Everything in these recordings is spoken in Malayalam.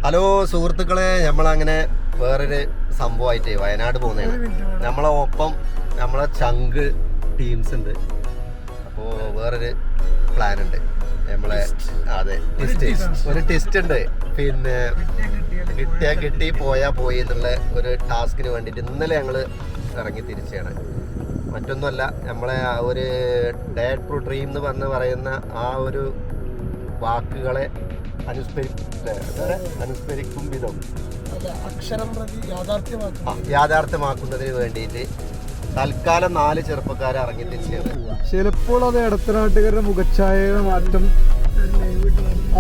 ഹലോ സുഹൃത്തുക്കളെ, നമ്മളങ്ങനെ വേറൊരു സംഭവമായിട്ട് വയനാട് പോകുന്നതാണ്. നമ്മളെ ഒപ്പം നമ്മളെ ചങ്ക് ടീംസ് ഉണ്ട്. അപ്പോൾ വേറൊരു പ്ലാൻ ഉണ്ട് നമ്മളെ. അതെ, ഒരു ടെസ്റ്റ് ഉണ്ട്. പിന്നെ കിട്ടിയാ കിട്ടി, പോയാ പോയി എന്നുള്ള ഒരു ടാസ്കിന് വേണ്ടിയിട്ട് ഇന്നലെ ഞങ്ങൾ ഇറങ്ങി തിരിച്ചാണ്. മറ്റൊന്നുമല്ല, നമ്മളെ ആ ഒരു ഡയറ്റ് പ്രൂ ഡ്രീം എന്ന് പറയുന്ന ആ ഒരു വാക്കുകളെ അനുസ്മരിക്കും വിധം യാഥാർത്ഥ്യമാക്കുന്നതിന് വേണ്ടിയിട്ട് തൽക്കാലം 4 ചെറുപ്പക്കാരെ ഇറങ്ങി തിരിച്ചാണ്. ചിലപ്പോൾ അത് ഇടത്തനാട്ടുകാരുടെ മുഖച്ഛായയുടെ മാറ്റം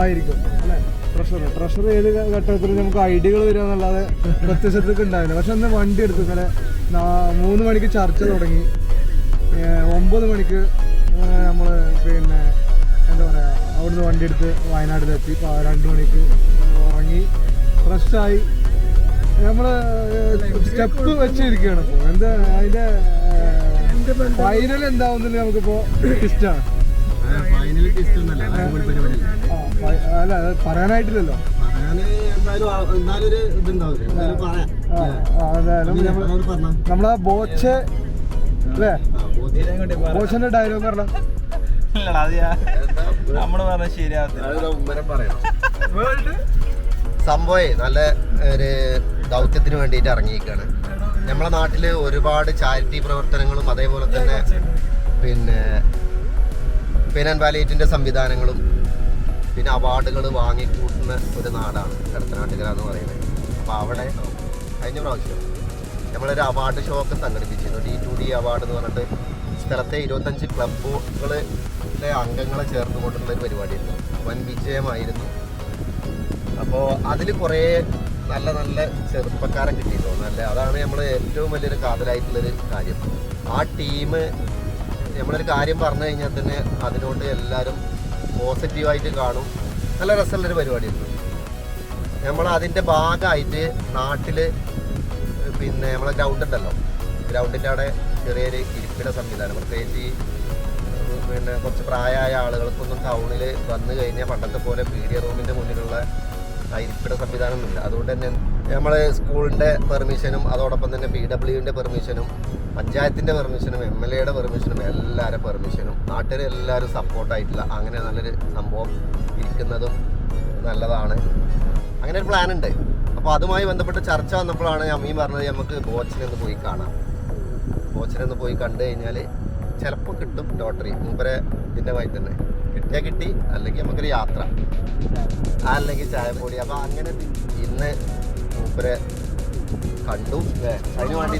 ആയിരിക്കും അല്ലെ. ട്രഷർ ഏത് ഘട്ടത്തിലും നമുക്ക് ഐഡിയകൾ വരിക എന്നല്ലാതെ പ്രത്യക്ഷത്തൊക്കെ ഉണ്ടാവില്ല. പക്ഷെ അന്ന് വണ്ടി എടുത്തു. ഇന്നലെ 3 മണിക്ക് ചർച്ച തുടങ്ങി. 9 മണിക്ക് നമ്മൾ പിന്നെ എന്താ പറയുക, അവിടുന്ന് വണ്ടി എടുത്ത് വയനാട്ടിലെത്തി. 2 മണിക്ക് ഉറങ്ങി ഫ്രഷായി നമ്മൾ സ്റ്റെപ്പ് വെച്ചിരിക്കുകയാണ്. ഇപ്പോൾ എന്താ അതിൻ്റെ ഫൈനൽ എന്താവുന്നില്ല നമുക്കിപ്പോൾ ടിസ്റ്റാണ്. അല്ല, അത് പറയാനായിട്ടില്ലല്ലോ. നമ്മളെ ബോച്ചെ അല്ലേ, ബോച്ചന്റെ ഡയലോഗ് പറഞ്ഞ സംഭവേ നല്ല ഒരു ദൗത്യത്തിന് വേണ്ടിയിട്ട് ഇറങ്ങിയിരിക്കുകയാണ്. നമ്മളെ നാട്ടിൽ ഒരുപാട് ചാരിറ്റി പ്രവർത്തനങ്ങളും അതേപോലെ തന്നെ പിന്നെ ആൻഡ് പാലിയേറ്റിൻ്റെ സംവിധാനങ്ങളും പിന്നെ അവാർഡുകൾ വാങ്ങിക്കൂട്ടുന്ന ഒരു നാടാണ് ഇടത്തനാട്ടുകര എന്ന് പറയുന്നത്. അപ്പോൾ അവിടെ കഴിഞ്ഞ പ്രാവശ്യം നമ്മളൊരു അവാർഡ് ഷോ ഒക്കെ സംഘടിപ്പിച്ചിരുന്നു. D2D അവാർഡ് എന്ന് പറഞ്ഞിട്ട് സ്ഥലത്തെ 25 ക്ലബ്ബുകളിലെ അംഗങ്ങളെ ചേർത്തുകൊണ്ടുള്ളൊരു പരിപാടിയായിരുന്നു. വൻ വിജയമായിരുന്നു. അപ്പോൾ അതിൽ കുറേ നല്ല നല്ല ചെറുപ്പക്കാരെ കിട്ടിയിട്ടുണ്ടോ നല്ല. അതാണ് നമ്മൾ ഏറ്റവും വലിയൊരു കാതലായിട്ടുള്ളൊരു കാര്യം. ആ ടീം നമ്മളൊരു കാര്യം പറഞ്ഞു കഴിഞ്ഞാൽ തന്നെ അതിനോട് എല്ലാവരും പോസിറ്റീവായിട്ട് കാണും. നല്ല രസമുള്ളൊരു പരിപാടിയായിരുന്നു. നമ്മൾ അതിൻ്റെ ഭാഗമായിട്ട് നാട്ടിൽ പിന്നെ നമ്മളെ ഗ്രൗണ്ട് ഉണ്ടല്ലോ, ഗ്രൗണ്ടിൻ്റെ അവിടെ ചെറിയൊരു ഇരിപ്പിട സംവിധാനം, പ്രത്യേകിച്ച് പിന്നെ കുറച്ച് പ്രായമായ ആളുകൾക്കൊന്നും ടൗണിൽ വന്നു കഴിഞ്ഞാൽ പണ്ടത്തെ പോലെ പീഡിയ റൂമിൻ്റെ മുന്നിലുള്ള ആ ഇരിപ്പിട സംവിധാനമൊന്നുമില്ല. അതുകൊണ്ട് തന്നെ നമ്മൾ സ്കൂളിൻ്റെ പെർമിഷനും അതോടൊപ്പം തന്നെ PWൻ്റെ പെർമിഷനും പഞ്ചായത്തിൻ്റെ പെർമിഷനും MLAയുടെ പെർമിഷനും എല്ലാവരുടെ പെർമിഷനും നാട്ടിൽ എല്ലാവരും സപ്പോർട്ടായിട്ടുള്ള അങ്ങനെ നല്ലൊരു സംഭവം ഇരിക്കുന്നതും നല്ലതാണ്. അങ്ങനെ ഒരു പ്ലാൻ ഉണ്ട്. അപ്പോൾ അതുമായി ബന്ധപ്പെട്ട് ചർച്ച വന്നപ്പോഴാണ് അമ്മീൻ പറഞ്ഞത് നമുക്ക് ബോച്ചിനൊന്ന് പോയി കാണാം. ബോച്ചിനൊന്ന് പോയി കണ്ടു കഴിഞ്ഞാൽ ചിലപ്പോൾ കിട്ടും ലോട്ടറി. മൂപ്പരെ ഇതിൻ്റെ വഴി തന്നെ കിട്ടിയാൽ കിട്ടി, അല്ലെങ്കിൽ നമുക്കൊരു യാത്ര, അല്ലെങ്കിൽ ചായപ്പൊടി. അപ്പോൾ അങ്ങനെ ഇന്ന് മൂപ്പരെ കണ്ടു. അതിന് വേണ്ടി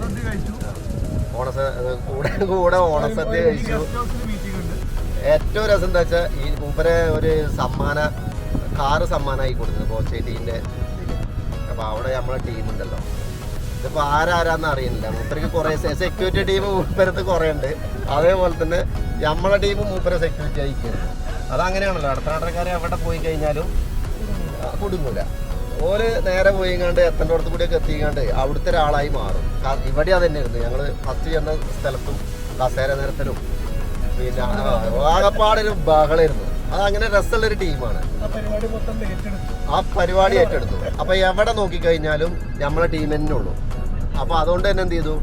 കൂടെ ഓണസദ്യ കഴിച്ചു. ഏറ്റവും രസം എന്താ വെച്ചാൽ ഈ മൂപ്പരെ ഒരു കാറ് സമ്മാനമായി കൊടുക്കുന്നത് ബോച്ചേട്ടീൻ്റെ. അപ്പോൾ അവിടെ നമ്മളെ ടീമുണ്ടല്ലോ, ഇതിപ്പോൾ ആരാന്ന് അറിയുന്നില്ല. മൂപ്പർക്ക് കുറേ സെക്യൂരിറ്റി ടീം മൂപ്പരത്ത് കുറേ ഉണ്ട്. അതേപോലെ തന്നെ നമ്മളെ ടീം മൂപ്പരെ സെക്യൂരിറ്റി ആയിക്കുന്നു. അതങ്ങനെയാണല്ലോ, അടുത്തനാട്ടക്കാരെ എവിടെ പോയി കഴിഞ്ഞാലും കുടുങ്ങൂല. ഓര് നേരെ പോയിങ്ങാണ്ട് എത്തേണ്ടടുത്ത് കൂടിയൊക്കെ എത്തിക്കാണ്ട് അവിടുത്തെ ഒരാളായി മാറും. ഇവിടെ അത് തന്നെയായിരുന്നു. ഞങ്ങൾ ഫസ്റ്റ് ചെന്ന സ്ഥലത്തും കസേര നിരത്തലും പിന്നെ ആകപ്പാടൊരു ബഹളായിരുന്നു. അതങ്ങനെ രസമുള്ളൊരു ടീമാണ്. ആ പരിപാടി ഏറ്റെടുത്തു. അപ്പോൾ എവിടെ നോക്കിക്കഴിഞ്ഞാലും നമ്മളെ ടീം തന്നെ ഉള്ളൂ. അപ്പോൾ അതുകൊണ്ട് തന്നെ എന്ത് ചെയ്തു,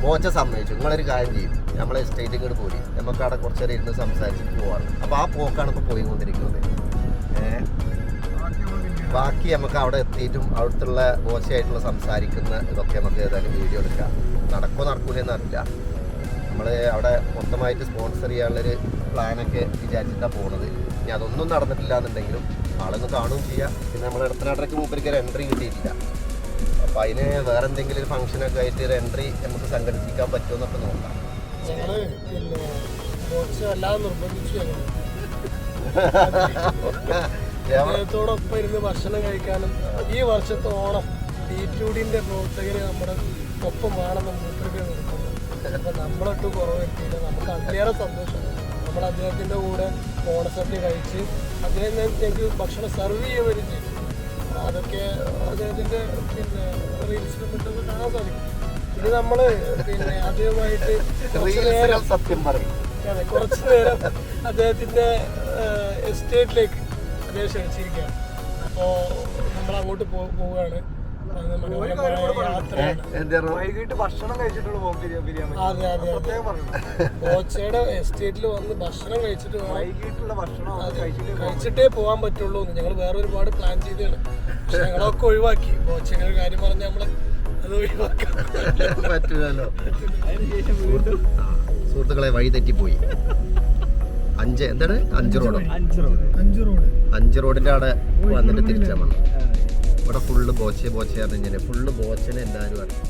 ബോച്ച സമ്മതിച്ചു, നിങ്ങളൊരു കാര്യം ചെയ്യും, നമ്മളെ എസ്റ്റേറ്റ് ഇങ്ങോട്ട് പോയി നമുക്ക് അവിടെ കുറച്ചേരം ഇരുന്ന് സംസാരിച്ചിട്ട് പോവാണ്. അപ്പോൾ ആ പോക്കാണ് ഇപ്പോൾ പോയിക്കൊണ്ടിരിക്കുന്നത്. ബാക്കി നമുക്ക് അവിടെ എത്തിയിട്ടും അവിടുത്തെ ബോച്ചയായിട്ടുള്ള സംസാരിക്കുന്ന ഇതൊക്കെ നമുക്ക് ഏതായാലും വീഡിയോ എടുക്കാം. നടക്കൂലെന്ന് അറിയില്ല. നമ്മൾ അവിടെ മൊത്തമായിട്ട് സ്പോൺസർ ചെയ്യാനുള്ളൊരു പ്ലാനൊക്കെ വിചാരിച്ചിട്ടാണ് പോകുന്നത്. ഇനി അതൊന്നും നടന്നിട്ടില്ല എന്നുണ്ടെങ്കിലും ആളൊന്ന് കാണുകയും ചെയ്യാം. പിന്നെ നമ്മൾ ഇടത്തനാട്ടരയ്ക്ക് മൂപ്പർക്ക് ഒരു എൻട്രി കിട്ടിയിട്ടില്ല. അപ്പോൾ അതിന് വേറെ എന്തെങ്കിലും ഒരു ഫംഗ്ഷനൊക്കെ ആയിട്ട് ഒരു എൻട്രി നമുക്ക് സംഘടിപ്പിക്കാൻ പറ്റുമെന്നൊക്കെ നോക്കാം. ോടൊപ്പം ഇരുന്ന് ഭക്ഷണം കഴിക്കാനും ഈ വർഷത്തെ ഓണം D2Dന്റെ പ്രവർത്തകര് നമ്മുടെ ഒപ്പം വേണമെന്ന് മൂപ്പർക്ക് നിർത്തുന്നു. അപ്പൊ നമ്മളൊട്ട് കുറവ് വരുത്തിയില്ല. നമുക്ക് അതിലേറെ സന്തോഷം. നമ്മൾ അദ്ദേഹത്തിന്റെ കൂടെ ഓണസദ്യ കഴിച്ച് അദ്ദേഹം ഞങ്ങൾക്ക് ഭക്ഷണം സെർവ് ചെയ്യുകയും ചെയ്തു. അതൊക്കെ അദ്ദേഹത്തിന്റെ പിന്നെ റീൽസിലും മറ്റൊക്കെ കാണാൻ സാധിക്കും. ഇനി നമ്മള് പിന്നെ അദ്ദേഹമായിട്ട് കുറച്ചു നേരം അദ്ദേഹത്തിന്റെ എസ്റ്റേറ്റിലേക്ക് അദ്ദേഹം ക്ഷണിച്ചിരിക്കുകയാണ്. അപ്പോൾ നമ്മൾ അങ്ങോട്ട് പോവുകയാണ്. അത് മനോഹരമായ യാത്രയാണ്. വൈകിട്ട് ഭക്ഷണം കഴിച്ചിട്ടുള്ള ബിരിയാണി. അതെ അതെ അതെ. ബോച്ചയുടെ എസ്റ്റേറ്റിൽ വന്ന് ഭക്ഷണം കഴിച്ചിട്ട് വേണം, വൈകിട്ടുള്ള ഭക്ഷണം കഴിച്ചിട്ടേ പോകാൻ പറ്റുള്ളൂ. ഞങ്ങൾ വേറെ ഒരുപാട് പ്ലാൻ ചെയ്തതാണ്, പക്ഷെ ഞങ്ങളൊക്കെ ഒഴിവാക്കി. ബോച്ചയുടെ ഒരു കാര്യം പറഞ്ഞാൽ നമ്മള് അത് ഒഴിവാക്കാൻ പറ്റില്ലല്ലോ. സുഹൃത്തുക്കളെ, വഴി തെറ്റിപ്പോയി. 5 റോഡോ? 5 റോഡിന്റെ അവിടെ വന്നിട്ട് തിരിച്ചാൽ മതി. ഇവിടെ ഫുള്ള് ബോച്ചയാണ്. ഫുള്ള് ബോച്ചനെ എല്ലാവരും അറിയാം.